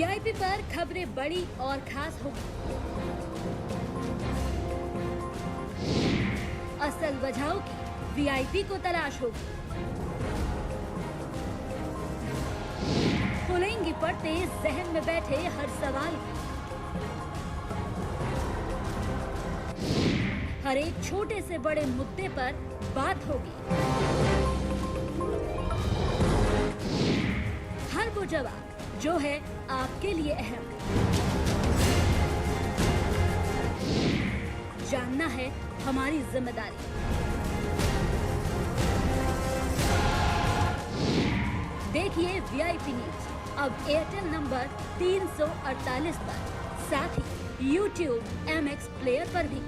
VIP पर खबरें बड़ी और खास होगी। असल वजहों की वीआईपी को तलाश होगी। खुलेंगी पड़ते जहन में बैठे हर सवाल की। हर एक छोटे से बड़े मुद्दे पर बात होगी। हर वो जवाब जो है आपके लिए अहम। जानना है हमारी जिम्मेदारी। देखिए वीआईपी न्यूज अब एयरटेल नंबर 348 पर, साथ ही YouTube MX प्लेयर पर भी।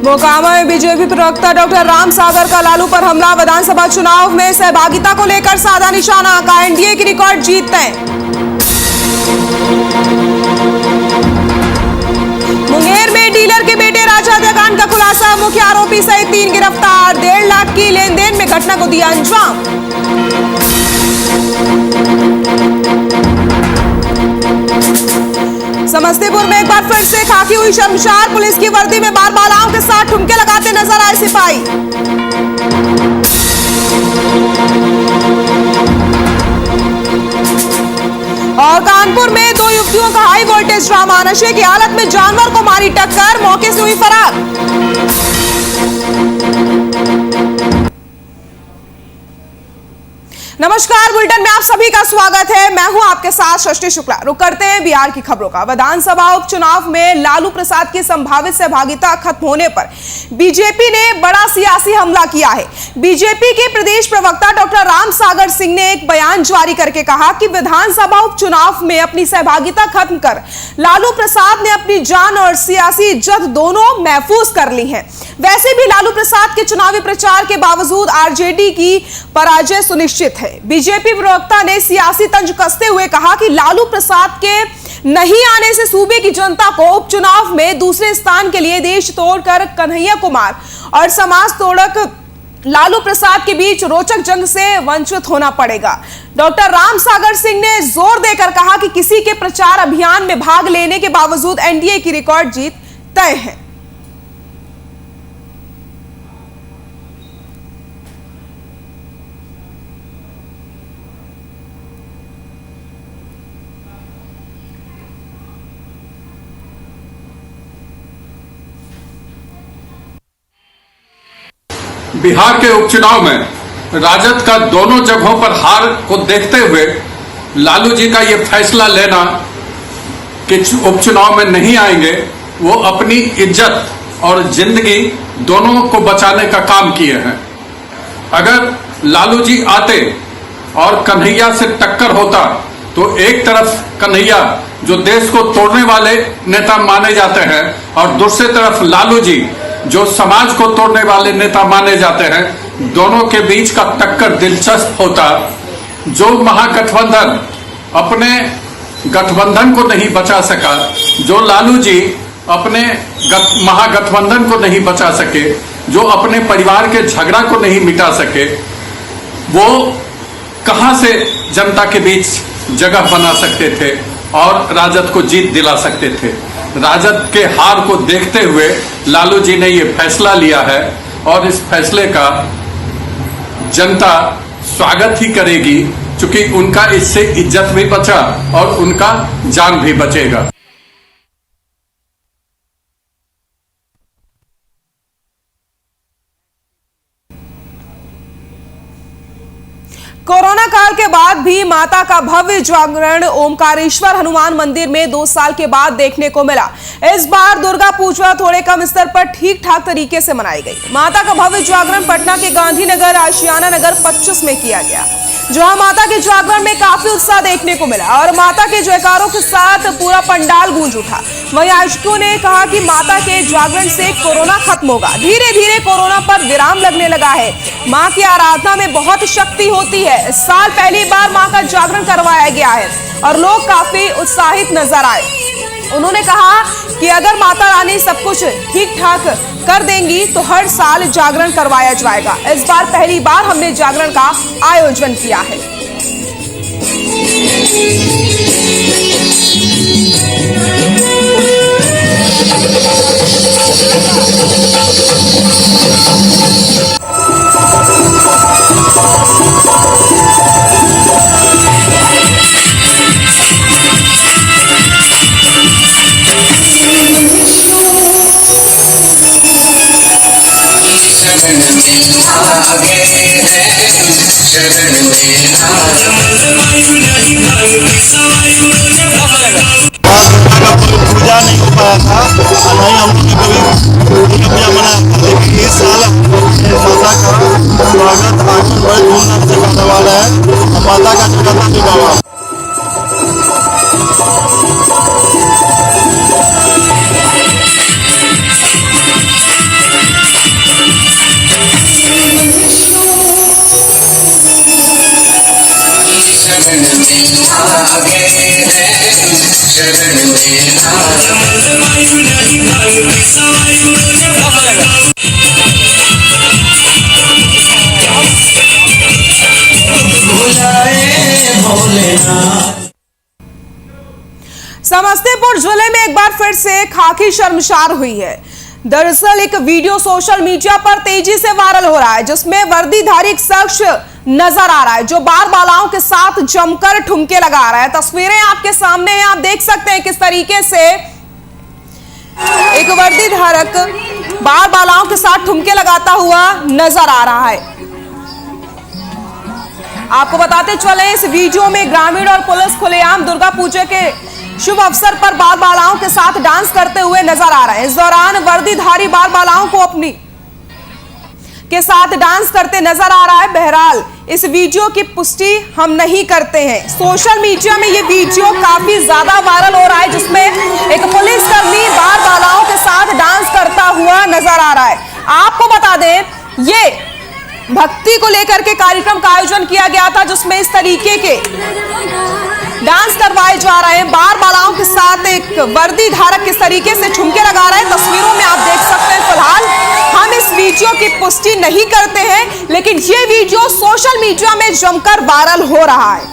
मोकामा में बीजेपी प्रवक्ता डॉक्टर राम सागर का लालू पर हमला। विधानसभा चुनाव में सहभागिता को लेकर साधा निशाना का एनडीए की रिकॉर्ड जीत तय। मुंगेर में डीलर के बेटे राजा हत्याकांड का खुलासा। मुख्य आरोपी सहित 3 गिरफ्तार। 1.5 लाख की लेनदेन में घटना को दिया अंजाम। समस्तीपुर में एक बार फिर से खाकी हुई शर्मसार। पुलिस की वर्दी में बार बालाओं के साथ ठुमके लगाते नजर आए सिपाही। और कानपुर में 2 युवतियों का हाई वोल्टेज ड्रामा। नशे की हालत में जानवर को मारी टक्कर, मौके से हुई फरार। नमस्कार, बुलेटिन में आप सभी का स्वागत है। मैं हूं आपके साथ सृष्टि शुक्ला। रुक करते हैं बिहार की खबरों का। विधानसभा उपचुनाव में लालू प्रसाद की संभावित सहभागिता खत्म होने पर बीजेपी ने बड़ा सियासी हमला किया है। बीजेपी के प्रदेश प्रवक्ता डॉक्टर राम सागर सिंह ने एक बयान जारी करके कहा कि विधानसभा उपचुनाव में अपनी सहभागिता खत्म कर लालू प्रसाद ने अपनी जान और सियासी इज्जत दोनों महफूज कर ली है। वैसे भी लालू प्रसाद के चुनावी प्रचार के बावजूद आरजेडी की पराजय सुनिश्चित है। बीजेपी प्रवक्ता ने सियासी तंज कसते हुए कहा कि लालू प्रसाद के नहीं आने से सूबे की जनता को उपचुनाव में दूसरे स्थान के लिए देश तोड़कर कन्हैया कुमार और समाज तोड़क लालू प्रसाद के बीच रोचक जंग से वंचित होना पड़ेगा। डॉक्टर राम सागर सिंह ने जोर देकर कहा कि किसी के प्रचार अभियान में भाग लेने के बावजूद एनडीए की रिकॉर्ड जीत तय है। बिहार के उपचुनाव में राजद का दोनों जगहों पर हार को देखते हुए लालू जी का यह फैसला लेना कि उपचुनाव में नहीं आएंगे, वो अपनी इज्जत और जिंदगी दोनों को बचाने का काम किए हैं। अगर लालू जी आते और कन्हैया से टक्कर होता तो एक तरफ कन्हैया जो देश को तोड़ने वाले नेता माने जाते हैं और दूसरी तरफ लालू जी जो समाज को तोड़ने वाले नेता माने जाते हैं, दोनों के बीच का टक्कर दिलचस्प होता। जो महागठबंधन अपने गठबंधन को नहीं बचा सका, जो लालू जी अपने महागठबंधन को नहीं बचा सके, जो अपने परिवार के झगड़ा को नहीं मिटा सके, वो कहां से जनता के बीच जगह बना सकते थे और राजद को जीत दिला सकते थे। राजद के हार को देखते हुए लालू जी ने यह फैसला लिया है और इस फैसले का जनता स्वागत ही करेगी, क्योंकि उनका इससे इज्जत भी बचा और उनका जान भी बचेगा। कोरोना काल के बाद भी माता का भव्य जागरण ओमकारेश्वर हनुमान मंदिर में 2 साल के बाद देखने को मिला। इस बार दुर्गा पूजा थोड़े कम स्तर पर ठीक ठाक तरीके से मनाई गई। माता का भव्य जागरण पटना के गांधीनगर आशियाना नगर 25 में किया गया। जहां माता के जागरण में काफी उत्साह देखने को मिला और माता के जयकारों के साथ पूरा पंडाल गूंज उठा। वहीं आयोजकों ने कहा कि माता के जागरण से कोरोना खत्म होगा। धीरे धीरे कोरोना पर विराम लगने लगा है। मां की आराधना में बहुत शक्ति होती है। इस साल पहली बार मां का जागरण करवाया गया है और लोग काफी उत्साहित नजर आए। उन्होंने कहा कि अगर माता रानी सब कुछ ठीक ठाक कर देंगी तो हर साल जागरण करवाया जाएगा। इस बार पहली बार हमने जागरण का आयोजन किया है। पूजा नहीं हो पाया था, नहीं हम लोग ने कभी पूजा मनाया था, लेकिन इस साल माता का स्वागत आगमन बड़े धूमधाम से करने वाला है और माता का जगन्नाथ जी बाबा। समस्तीपुर जिले में एक बार फिर से खाकी शर्मसार हुई है। दरअसल एक वीडियो सोशल मीडिया पर तेजी से वायरल हो रहा है, जिसमें वर्दीधारी एक शख्स नजर आ रहा है जो बार बालाओं के साथ जमकर ठुमके लगा रहा है। तस्वीरें आपके सामने हैं, आप देख सकते हैं किस तरीके से एक वर्दी धारक बार बालाओं के साथ ठुमके लगाता हुआ नजर आ रहा है। आपको बताते चले, इस वीडियो में ग्रामीण और पुलिस खुलेआम दुर्गा पूजा के शुभ अवसर पर बार बालाओं के साथ डांस करते हुए नजर आ रहे हैं। इस दौरान वर्दीधारी बार बालाओं को अपनी के साथ डांस करते नजर आ रहा है। बहरहाल इस वीडियो की पुष्टि हम नहीं करते हैं। सोशल मीडिया में ये वीडियो काफी ज्यादा वायरल हो रहा है, जिसमें एक पुलिसकर्मी बार बालाओं के साथ डांस करता हुआ नजर आ रहा है। आपको बता दें, ये भक्ति को लेकर के कार्यक्रम का आयोजन किया गया था, जिसमें इस तरीके के डांस करवाए जा रहे हैं। बार बालाओं के साथ एक वर्दी धारक किस तरीके से ठुमके लगा रहा है, तस्वीरों में आप देख सकते हैं। फिलहाल हम इस वीडियो की पुष्टि नहीं करते हैं, लेकिन ये वीडियो सोशल मीडिया में जमकर वायरल हो रहा है।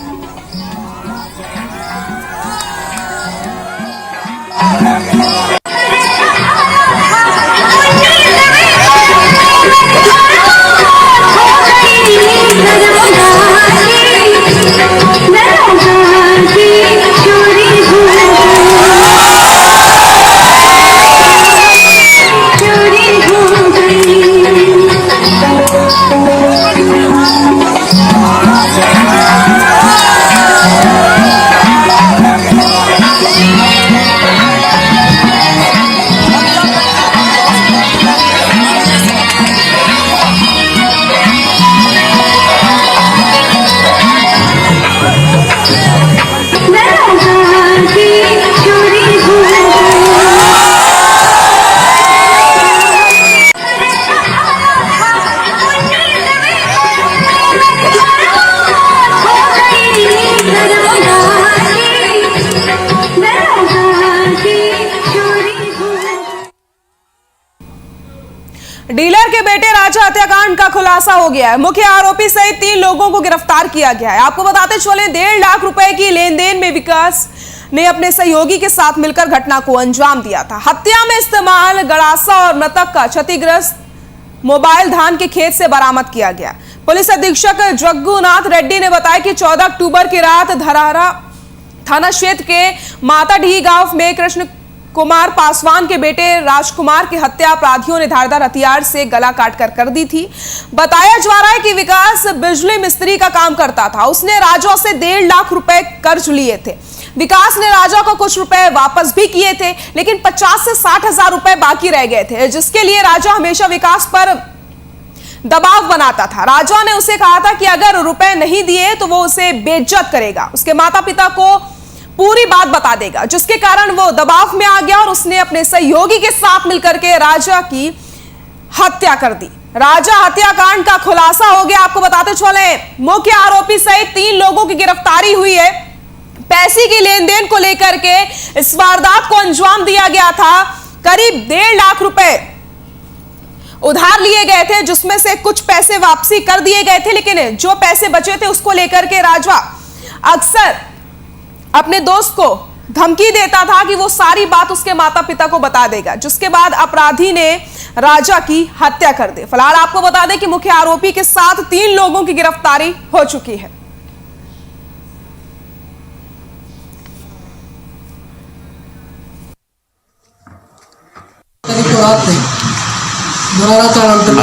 डीलर के बेटे राजा हत्याकांड का खुलासा हो गया है। मुख्य आरोपी सहित 3 लोगों को गिरफ्तार किया गया है। आपको बताते चले, 1.5 लाख रुपए की लेन देन में विकास ने अपने सहयोगी के साथ मिलकर घटना को अंजाम दिया था। हत्या में इस्तेमाल गड़ासा और मृतक का क्षतिग्रस्त मोबाइल धान के खेत से बरामद किया गया। पुलिस अधीक्षक जग्गूनाथ रेड्डी ने बताया कि 14 अक्टूबर की रात धरारा थाना क्षेत्र के माताडीह गांव में कृष्ण कुमार पासवान के बेटे राजकुमार की हत्या अपराधियों ने धारदार हथियार से गला काट कर दी थी। बताया जा रहा है कि विकास बिजली मिस्त्री का काम करता था। उसने राजा से 1.5 लाख रुपए कर्ज लिए थे। विकास ने राजा को कुछ रुपए वापस भी किए थे, लेकिन 50 से 60 हजार रुपए बाकी रह गए थे, जिसके लिए राजा हमेशा विकास पर दबाव बनाता था। राजा ने उसे कहा था कि अगर रुपए नहीं दिए तो वो उसे बेइज्जत करेगा, उसके माता पिता को पूरी बात बता देगा, जिसके कारण वो दबाव में आ गया और उसने अपने सहयोगी के साथ मिलकर के राजा की हत्या कर दी। राजा हत्याकांड का खुलासा हो गया। आपको बताते चले, मुख्य आरोपी सहित 3 लोगों की गिरफ्तारी हुई है। पैसे की लेन देन को लेकर के इस वारदात को अंजाम दिया गया था। करीब 1.5 लाख रुपए उधार लिए गए थे, जिसमें से कुछ पैसे वापसी कर दिए गए थे, लेकिन जो पैसे बचे थे उसको लेकर के राजा अक्सर अपने दोस्त को धमकी देता था कि वो सारी बात उसके माता पिता को बता देगा, जिसके बाद अपराधी ने राजा की हत्या कर दी। फिलहाल आपको बता दें कि मुख्य आरोपी के साथ 3 लोगों की गिरफ्तारी हो चुकी है।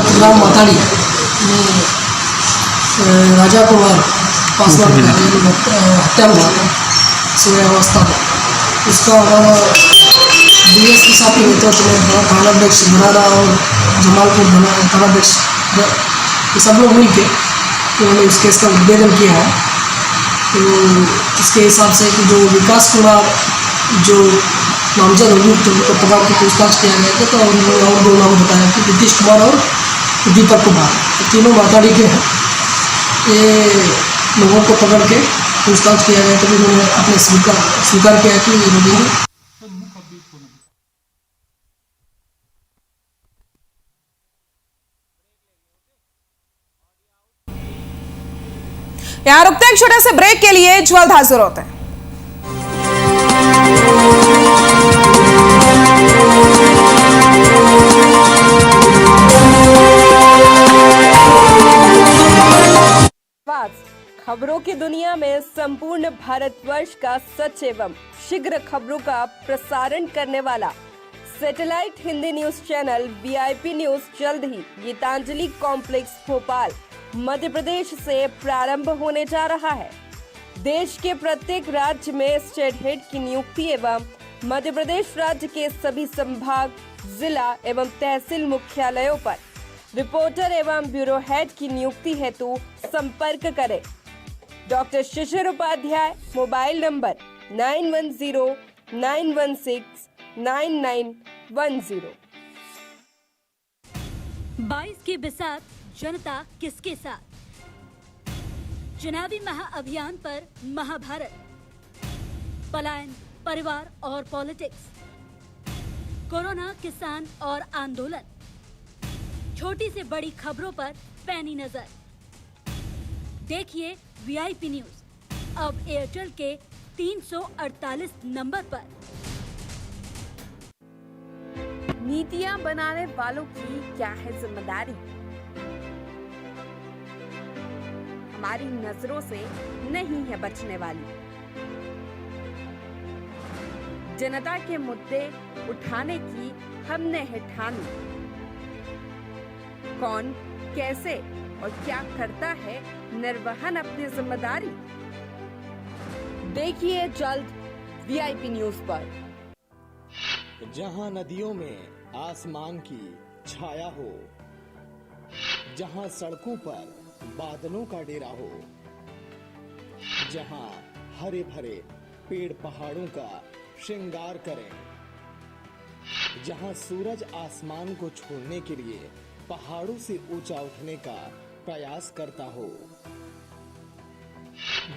ग्राम माताड़ी राजा कुमार पासवान हत्या हुआ था अवस्था में। इसका DSP के साथ नेतृत्व में थानाध्यक्ष बनाना और जमालपुर थानाध्यक्ष ये सब लोग मिल के उन्होंने इस केस का उद्भेदन किया है। तो इसके हिसाब से कि जो विकास कुमार जो नामजद अभियुक्त उनको पकड़ के पूछताछ किया गया था, तो उन्होंने और 2 नाम बताया कि नीतीश कुमार और दीपक कुमार, तीनों माताड़ी के हैं। ये लोगों को पकड़ के पूछताछ किया गया, तो उन्होंने अपने स्वीकार किया कि ये लोग यहां रुकते हैं एक छोटे से ब्रेक के लिए, जल्द हाजिर होते हैं। खबरों की दुनिया में संपूर्ण भारतवर्ष का सच एवं शीघ्र खबरों का प्रसारण करने वाला satellite Hindi news channel VIP news जल्द ही गीतांजलि कॉम्प्लेक्स भोपाल मध्य प्रदेश से प्रारंभ होने जा रहा है। देश के प्रत्येक राज्य में स्टेट हेड की नियुक्ति एवं मध्य प्रदेश राज्य के सभी संभाग, जिला एवं तहसील मुख्यालयों पर रिपोर्टर एवं ब्यूरो हेड की नियुक्ति हेतु संपर्क करें। डॉक्टर शिशिर उपाध्याय, मोबाइल नंबर 9109169910। 22 के बिसात जनता किसके साथ, चुनावी महाअभियान पर महाभारत, पलायन, परिवार और पॉलिटिक्स, कोरोना, किसान और आंदोलन, छोटी से बड़ी खबरों पर पैनी नजर। देखिए VIP न्यूज अब एयरटेल के 348 नंबर पर। नीतियां बनाने वालों की क्या है जिम्मेदारी? हमारी नजरों से नहीं है बचने वाली। जनता के मुद्दे उठाने की हमने है ठानी। कौन, कैसे और क्या करता है निर्वहन अपनी जिम्मेदारी? देखिए जल्द VIP न्यूज पर। जहां नदियों में आसमान की छाया हो, जहां सड़कों पर बादलों का डेरा हो, जहां हरे भरे पेड़ पहाड़ों का श्रृंगार करें, जहां सूरज आसमान को छोड़ने के लिए पहाड़ों से ऊंचा उठने का प्रयास करता हो,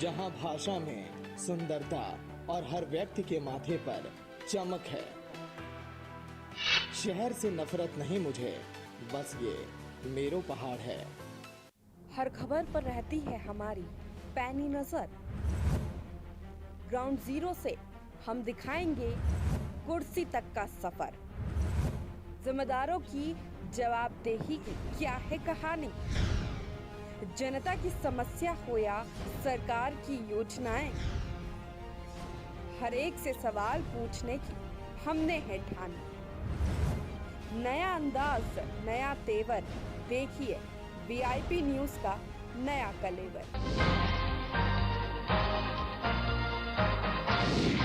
जहां भाषा में सुंदरता और हर व्यक्ति के माथे पर चमक है। शहर से नफरत नहीं मुझे, बस ये मेरो पहाड़ है। हर खबर पर रहती है हमारी पैनी नजर। ग्राउंड जीरो से हम दिखाएंगे कुर्सी तक का सफर। जिम्मेदारों की जवाबदेही की क्या है कहानी? जनता की समस्या हो या सरकार की योजनाएं, हर एक से सवाल पूछने की हमने है ठानी। नया अंदाज, नया तेवर, देखिए VIP न्यूज का नया कलेवर।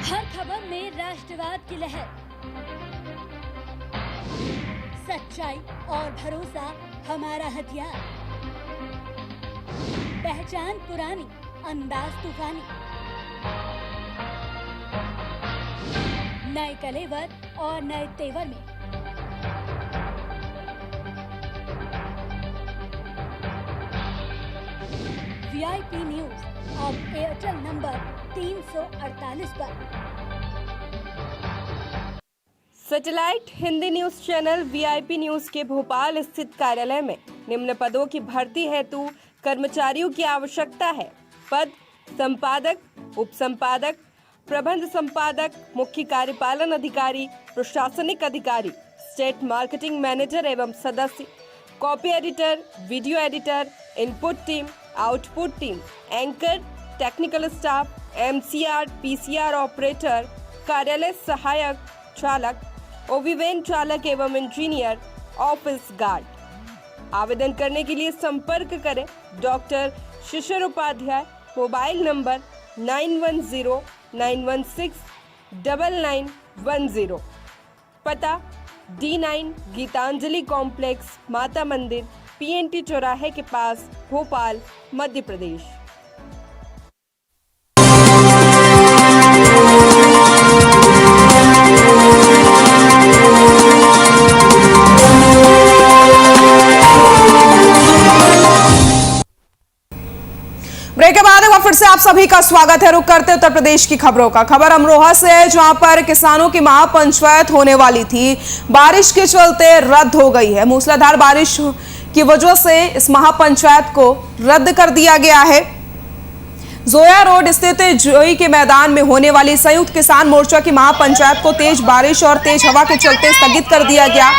हर खबर में राष्ट्रवाद की लहर, सच्चाई और भरोसा हमारा हथियार, पहचान पुरानी, अंदाज तूफानी, नए कलेवर और नए तेवर में। वीआईपी न्यूज अब एयरटेल नंबर 348 पर। Satellite Hindi news channel VIP news के भोपाल स्थित कार्यालय में निम्न पदों की भर्ती हेतु कर्मचारियों की आवश्यकता है। पद: संपादक, उप संपादक, प्रबंध संपादक, मुख्य कार्यपालन अधिकारी, प्रशासनिक अधिकारी, स्टेट मार्केटिंग मैनेजर एवं सदस्य, copy editor, video editor, input team, output team, anchor, technical staff, MCR, PCR operator, कार्यालय सहायक, चालक, ओवीवेन चालक एवं इंजीनियर, ऑफिस गार्ड। आवेदन करने के लिए संपर्क करें डॉक्टर शिशिर उपाध्याय, मोबाइल नंबर 9109169910, पता D9 गीतांजलि कॉम्प्लेक्स, माता मंदिर, PNT चौराहे के पास, भोपाल, मध्य प्रदेश। ब्रेक के बाद एक बार फिर से आप सभी का स्वागत है। रुक करते उत्तर प्रदेश की खबरों का। खबर अमरोहा से है, जहां पर किसानों की महापंचायत होने वाली थी, बारिश के चलते रद्द हो गई है। मूसलाधार बारिश की वजह से इस महापंचायत को रद्द कर दिया गया है। जोया रोड स्थित जोई के मैदान में होने वाली संयुक्त किसान मोर्चा की महापंचायत को तेज बारिश और तेज हवा के चलते स्थगित कर दिया गया।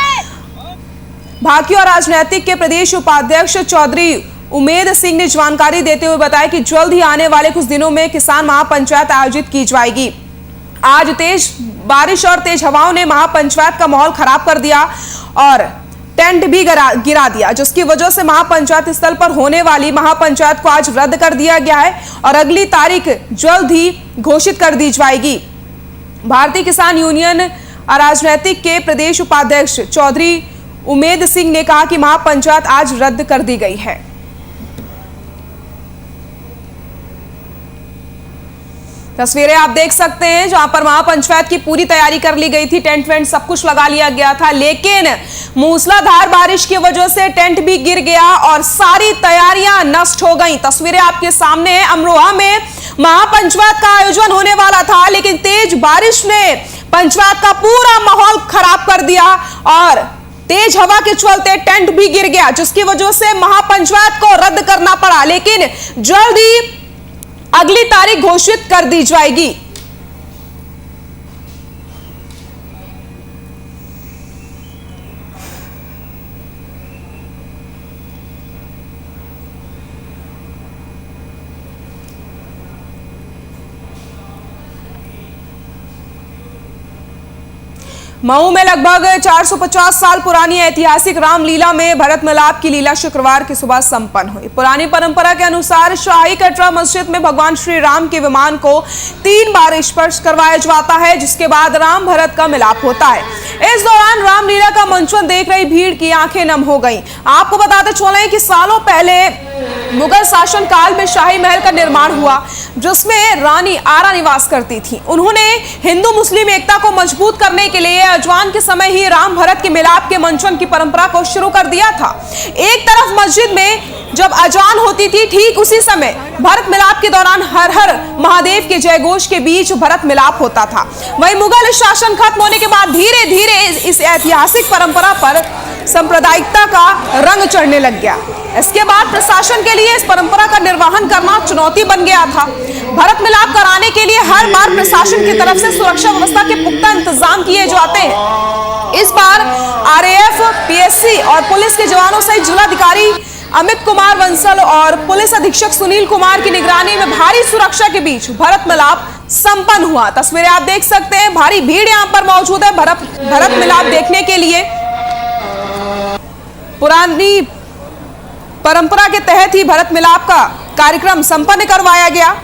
भाकियू और राजनीतिक के प्रदेश उपाध्यक्ष चौधरी उमेद सिंह ने जानकारी देते हुए बताया कि जल्द ही आने वाले कुछ दिनों में किसान महापंचायत आयोजित की जाएगी। आज तेज बारिश और तेज हवाओं ने महापंचायत का माहौल खराब कर दिया और टेंट भी गिरा दिया, जिसकी वजह से महापंचायत स्थल पर होने वाली महापंचायत को आज रद्द कर दिया गया है और अगली तारीख जल्द ही घोषित कर दी जाएगी। भारतीय किसान यूनियन राजनीतिक के प्रदेश उपाध्यक्ष चौधरी उमेद सिंह ने कहा कि महापंचायत आज रद्द कर दी गई है। तस्वीरें आप देख सकते हैं, जहां पर महापंचायत की पूरी तैयारी कर ली गई थी, टेंट वेंट सब कुछ लगा लिया गया था, लेकिन मूसलाधार बारिश की वजह से टेंट भी गिर गया और सारी तैयारियां नष्ट हो गई। तस्वीरें आपके सामने हैं। अमरोहा में महापंचायत का आयोजन होने वाला था, लेकिन तेज बारिश ने पंचायत का पूरा माहौल खराब कर दिया और तेज हवा के चलते टेंट भी गिर गया, जिसकी वजह से महापंचायत को रद्द करना पड़ा। लेकिन जल्द ही अगली तारीख घोषित कर दी जाएगी। मऊ में लगभग 450 साल पुरानी ऐतिहासिक रामलीला में भरत मिलाप की लीला शुक्रवार की सुबह संपन्न हुई। पुरानी परंपरा के अनुसार शाही कटरा मस्जिद में भगवान श्री राम के विमान को 3 बार स्पर्श करवाया जाता है, जिसके बाद राम भरत का मिलाप होता है। इस दौरान रामलीला का मंचन देख रही भीड़ की आंखें नम हो गईं। आपको बताते चलें कि सालों पहले मुगल शासन काल में शाही महल का निर्माण हुआ, जिसमें रानी आरा निवास करती थी। उन्होंने हिंदू मुस्लिम एकता को मजबूत करने के लिए अजवान के समय ही राम भरत के मिलाप के मंचन की परंपरा को शुरू कर दिया था। एक तरफ मस्जिद में जब अजान होती थी, ठीक उसी समय भरत मिलाप के दौरान हर हर महादेव के जयघोष के बीच भरत मिलाप होता था। वहीं मुगल शासन खत्म होने के बाद धीरे धीरे इस ऐतिहासिक परंपरा पर सांप्रदायिकता का रंग चढ़ने लग गया। इसके बाद प्रशासन के लिए इस परंपरा का निर्वहन करना चुनौती बन गया था। भरत मिलाप कराने के लिए हर बार प्रशासन की तरफ से सुरक्षा व्यवस्था के पुख्ता इंतजाम किए जाते हैं। इस बार आरएएफ, पीएससी और पुलिस के जवानों सहित जिलाधिकारी अमित कुमार बंसल और पुलिस अधीक्षक सुनील कुमार की निगरानी में भारी सुरक्षा के बीच भरत मिलाप संपन्न हुआ। तस्वीरें आप देख सकते हैं, भारी भीड़ यहां पर मौजूद है भरत मिलाप देखने के लिए। पुरानी परंपरा के तहत ही भरत मिलाप का कार्यक्रम संपन्न करवाया गया।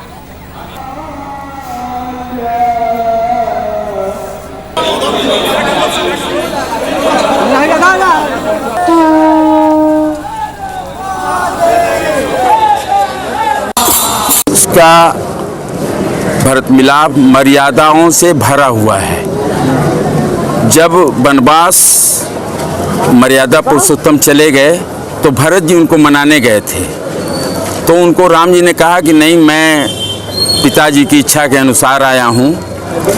का भरत मिलाप मर्यादाओं से भरा हुआ है। जब वनवास मर्यादा पुरुषोत्तम चले गए तो भरत जी उनको मनाने गए थे, तो उनको राम जी ने कहा कि नहीं, मैं पिताजी की इच्छा के अनुसार आया हूँ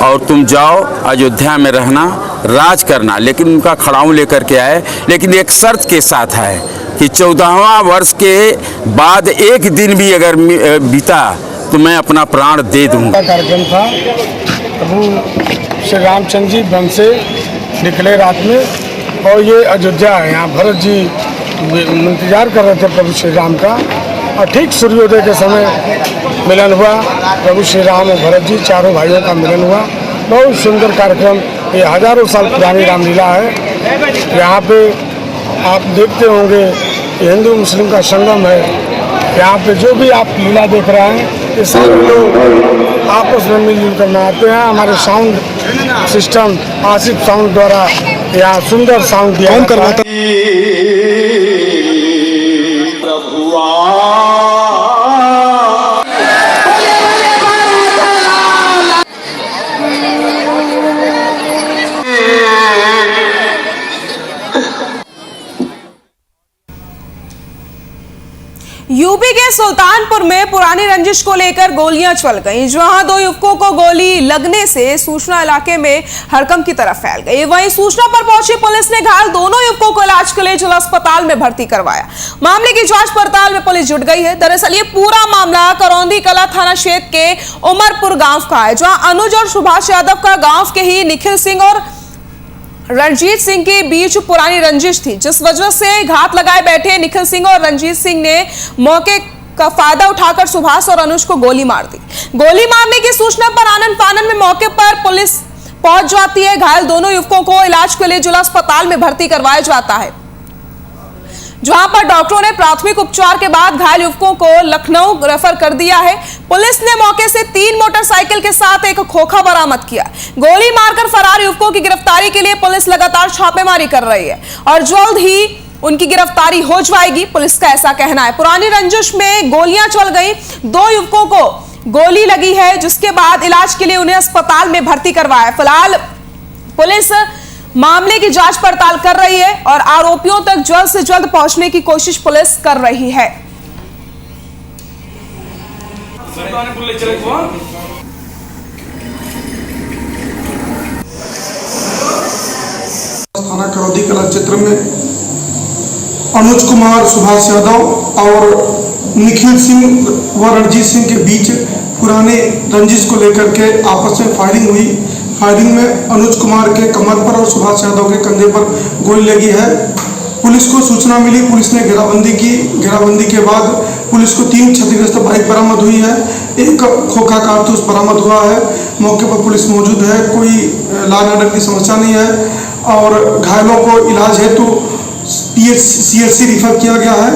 और तुम जाओ अयोध्या में रहना, राज करना। लेकिन उनका खड़ाऊ लेकर के आए, लेकिन एक शर्त के साथ आए कि 14वां वर्ष के बाद एक दिन भी अगर बीता तो मैं अपना प्राण दे दूंगा। कार्यक्रम था। प्रभु श्री रामचंद्र जी वन से निकले रात में और ये अयोध्या है। यहाँ भरत जी इंतजार कर रहे थे प्रभु श्री राम का, और ठीक सूर्योदय के समय मिलन हुआ। प्रभु श्री राम और भरत जी चारों भाइयों का मिलन हुआ। बहुत सुंदर कार्यक्रम। ये हजारों साल पुरानी रामलीला है। यहाँ पे आप देखते होंगे हिंदू मुस्लिम का संगम है। यहाँ पे जो भी आप लीला देख रहे हैं, ये सारे लोग आपस में मिलजुल कर मनाते हैं। हमारे साउंड सिस्टम आसिफ साउंड द्वारा यहाँ सुंदर साउंड दिया जाता है। यूपी के सुल्तानपुर में पुरानी रंजिश को लेकर गोलियां चल गईं, जहां 2 युवकों को गोली लगने से सूचना इलाके में हड़कंप की तरफ फैल गई। वहीं सूचना पर पहुंची पुलिस ने घायल दोनों युवकों को इलाज के लिए जिला अस्पताल में भर्ती करवाया। मामले की जांच पड़ताल में पुलिस जुट गई है। दरअसल ये पूरा मामला करौंदी कला थाना क्षेत्र के उमरपुर गाँव का है, जहाँ अनुज और सुभाष यादव का गाँव के ही निखिल सिंह और रणजीत सिंह के बीच पुरानी रंजिश थी, जिस वजह से घात लगाए बैठे निखिल सिंह और रणजीत सिंह ने मौके का फायदा उठाकर सुभाष और अनुज को गोली मार दी। गोली मारने की सूचना पर आनन फानन में मौके पर पुलिस पहुंच जाती है। घायल दोनों युवकों को इलाज के लिए जिला अस्पताल में भर्ती करवाया जाता है, जहां पर डॉक्टरों ने प्राथमिक उपचार के बाद घायल युवकों को लखनऊ रेफर कर दिया है। पुलिस ने मौके से 3 मोटरसाइकिल के साथ एक खोखा बरामद किया। गोली मारकर फरार युवकों की गिरफ्तारी के लिए पुलिस लगातार छापेमारी कर रही है और जल्द ही उनकी गिरफ्तारी हो जाएगी, पुलिस का ऐसा कहना है। पुरानी रंजिश में गोलियां चल गई, 2 युवकों को गोली लगी है, जिसके बाद इलाज के लिए उन्हें अस्पताल में भर्ती करवाया। फिलहाल पुलिस मामले की जांच पड़ताल कर रही है और आरोपियों तक जल्द से जल्द पहुंचने की कोशिश पुलिस कर रही है। थाना करौदी कला क्षेत्र में अनुज कुमार, सुभाष यादव और निखिल सिंह व रणजीत सिंह के बीच पुराने रंजिश को लेकर के आपस में फायरिंग हुई। फायरिंग में अनुज कुमार के कमर पर और सुभाष यादव के कंधे पर गोली लगी है। पुलिस को सूचना मिली, पुलिस ने घेराबंदी की। घेराबंदी के बाद पुलिस को 3 क्षतिग्रस्त बाइक बरामद हुई है, 1 खोखा कारतूस बरामद हुआ है। मौके पर पुलिस मौजूद है, कोई लॉ एंड ऑर्डर की समस्या नहीं है और घायलों को इलाज हेतु CHC रिफर किया गया है।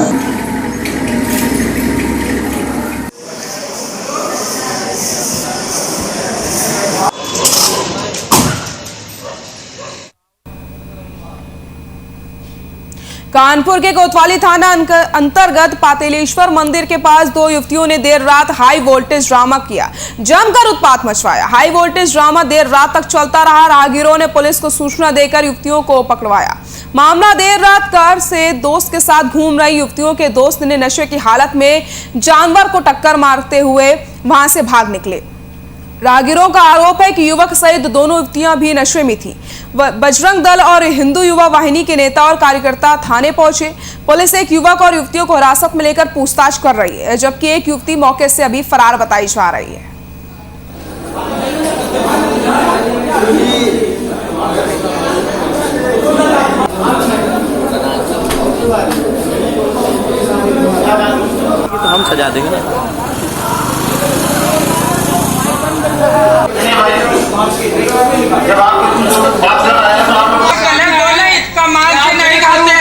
कानपुर के कोतवाली थाना अंतर्गत पातेलेश्वर मंदिर के पास 2 युवतियों ने देर रात हाई वोल्टेज ड्रामा किया, जमकर उत्पात मचवाया। हाई वोल्टेज ड्रामा देर रात तक चलता रहा। राहगीरों ने पुलिस को सूचना देकर युवतियों को पकड़वाया। मामला देर रात कार से दोस्त के साथ घूम रही युवतियों के दोस्त ने नशे की हालत में जानवर को टक्कर मारते हुए वहां से भाग निकले। राहगीरों का आरोप है कि युवक सहित दोनों युवतियां भी नशे में थी। बजरंग दल और हिंदू युवा वाहिनी के नेता और कार्यकर्ता थाने पहुंचे। पुलिस एक युवक और युवतियों को हिरासत में लेकर पूछताछ कर रही है, जबकि एक युवती मौके से अभी फरार बताई जा रही है। तो हम सजा देंगे ना। जब इसका माल क्यों नहीं खाते?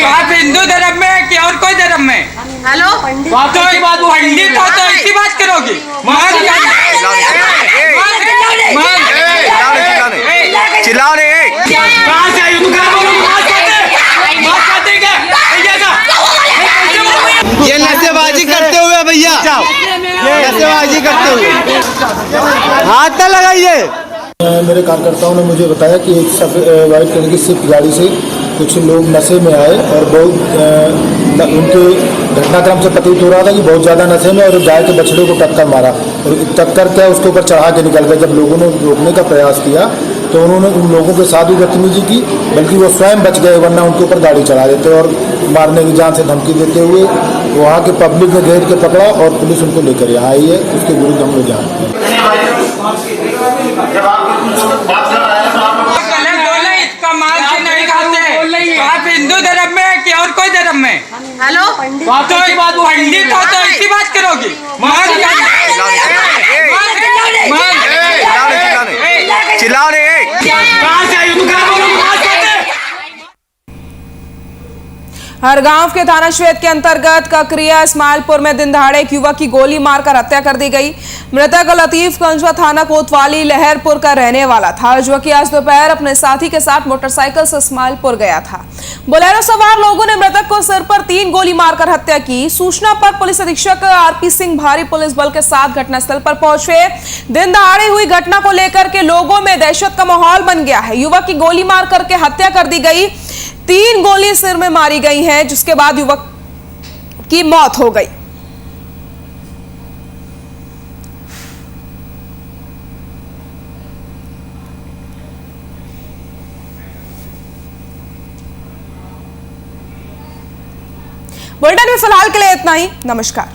आप हिंदू धर्म में है कि और कोई धर्म में? हेलो पंडित हो तो इसी बात करोगी? चिल्लाओ नहीं। ये नशेबाजी करते हुए भैया, नशेबाजी हाथ न लगाइए। मेरे कार्यकर्ताओं ने मुझे बताया कि एक वाइट कलर की स्विफ्ट गाड़ी से कुछ लोग नशे में आए और बहुत उनके घटनाक्रम से प्रतीत हो रहा था कि बहुत ज़्यादा नशे में और गाय के बछड़े को टक्कर मारा और टक्कर क्या उसके ऊपर चढ़ा के निकल गए। जब लोगों ने रोकने का प्रयास किया तो उन्होंने उन लोगों के साथ भी बदतमीजी की, बल्कि वो स्वयं बच गए, वरना उनके ऊपर गाड़ी चढ़ा देते और मारने की जान से धमकी देते हुए वहाँ के पब्लिक ने घेर के पकड़ा और पुलिस उनको लेकर यहाँ आई है। उसके विरुद्ध हम लोग जान इसका मांस नहीं खाते। आप हिंदू धर्म में कि और कोई धर्म में? हेलो पंडित हो तो ऐसी बात करोगी? चिल्ला रहे हैं। हरगांव के थाना क्षेत्र के अंतर्गत ककरिया इस्माइलपुर में दिन दहाड़े एक युवक की गोली मारकर हत्या कर दी गई। मृतक लतीफगंज थाना कोतवाली लहरपुर का रहने वाला था, जो कि आज दोपहर अपने साथी के साथ मोटरसाइकिल से इस्माइलपुर गया था। बोलेरो सवार लोगों ने मृतक को सिर पर 3 गोली मारकर हत्या की। सूचना पर पुलिस अधीक्षक आरपी सिंह भारी पुलिस बल के साथ घटनास्थल पर पहुंचे। दिन दहाड़े हुई घटना को लेकर के लोगों में दहशत का माहौल बन गया है। युवक की गोली मार करके हत्या कर दी गई। 3 गोली सिर में मारी गई हैं, जिसके बाद युवक की मौत हो गई। बुलेटिन में फिलहाल के लिए इतना ही। नमस्कार।